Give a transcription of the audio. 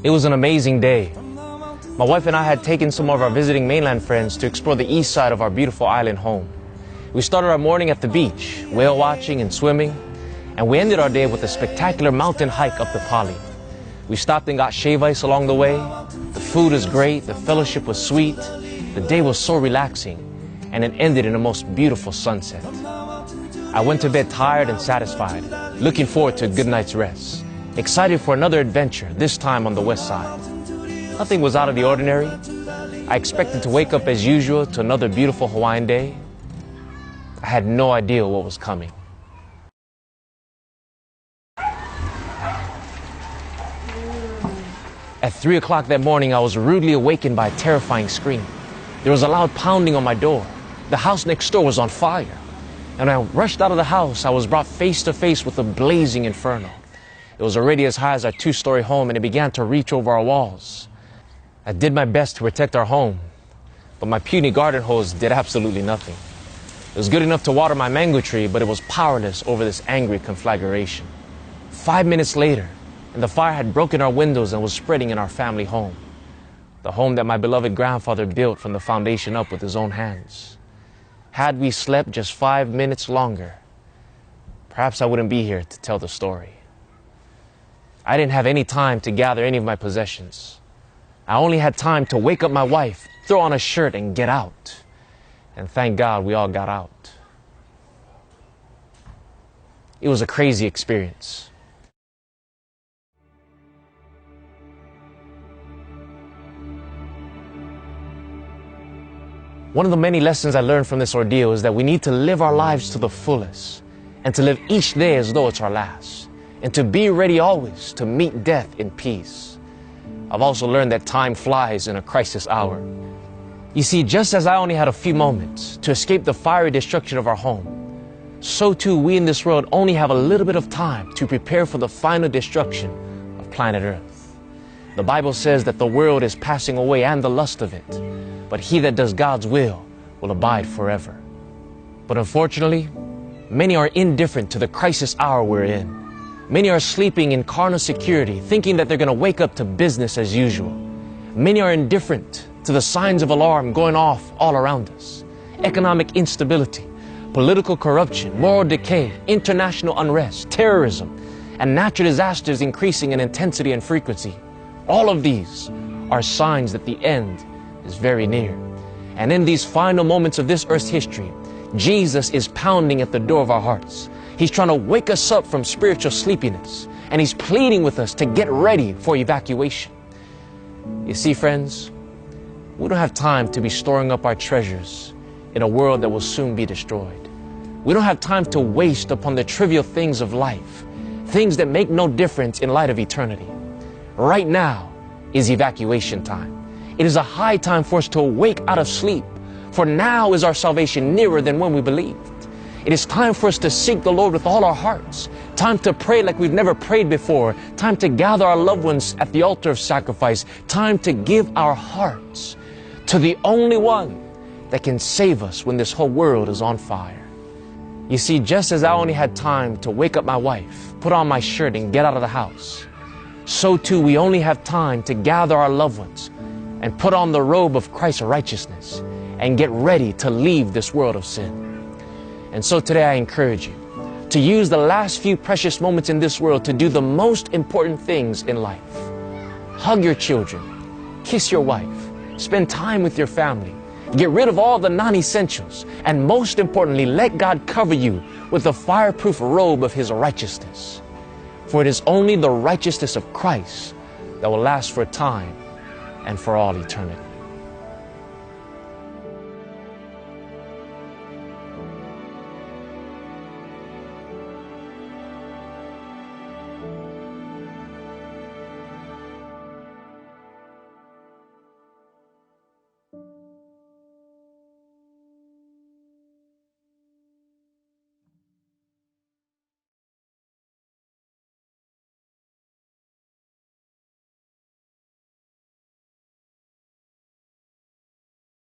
It was an amazing day. My wife and I had taken some of our visiting mainland friends to explore the east side of our beautiful island home. We started our morning at the beach, whale watching and swimming, and we ended our day with a spectacular mountain hike up the Pali. We stopped and got shave ice along the way. The food was great, the fellowship was sweet, the day was so relaxing, and it ended in a most beautiful sunset. I went to bed tired and satisfied, looking forward to a good night's rest, excited for another adventure, this time on the west side. Nothing was out of the ordinary. I expected to wake up as usual to another beautiful Hawaiian day. I had no idea what was coming. At 3 o'clock that morning, I was rudely awakened by a terrifying scream. There was a loud pounding on my door. The house next door was on fire. And when I rushed out of the house, I was brought face to face with a blazing inferno. It was already as high as our two-story home, and it began to reach over our walls. I did my best to protect our home, but my puny garden hose did absolutely nothing. It was good enough to water my mango tree, but it was powerless over this angry conflagration. 5 minutes later, and the fire had broken our windows and was spreading in our family home. The home that my beloved grandfather built from the foundation up with his own hands. Had we slept just 5 minutes longer, perhaps I wouldn't be here to tell the story. I didn't have any time to gather any of my possessions. I only had time to wake up my wife, throw on a shirt, and get out. And thank God we all got out. It was a crazy experience. One of the many lessons I learned from this ordeal is that we need to live our lives to the fullest and to live each day as though it's our last, and to be ready always to meet death in peace. I've also learned that time flies in a crisis hour. You see, just as I only had a few moments to escape the fiery destruction of our home, so too we in this world only have a little bit of time to prepare for the final destruction of planet Earth. The Bible says that the world is passing away and the lust of it, but he that does God's will abide forever. But unfortunately, many are indifferent to the crisis hour we're in. Many are sleeping in carnal security, thinking that they're going to wake up to business as usual. Many are indifferent to the signs of alarm going off all around us. Economic instability, political corruption, moral decay, international unrest, terrorism, and natural disasters increasing in intensity and frequency. All of these are signs that the end is very near. And in these final moments of this earth's history, Jesus is pounding at the door of our hearts. He's trying to wake us up from spiritual sleepiness, and he's pleading with us to get ready for evacuation. You see, friends, we don't have time to be storing up our treasures in a world that will soon be destroyed. We don't have time to waste upon the trivial things of life, things that make no difference in light of eternity. Right now is evacuation time. It is a high time for us to awake out of sleep, for now is our salvation nearer than when we believed. It is time for us to seek the Lord with all our hearts, time to pray like we've never prayed before, time to gather our loved ones at the altar of sacrifice, time to give our hearts to the only one that can save us when this whole world is on fire. You see, just as I only had time to wake up my wife, put on my shirt, and get out of the house, so too we only have time to gather our loved ones and put on the robe of Christ's righteousness and get ready to leave this world of sin. And so today I encourage you to use the last few precious moments in this world to do the most important things in life. Hug your children, kiss your wife, spend time with your family, get rid of all the non-essentials, and most importantly, let God cover you with the fireproof robe of his righteousness. For it is only the righteousness of Christ that will last for time and for all eternity.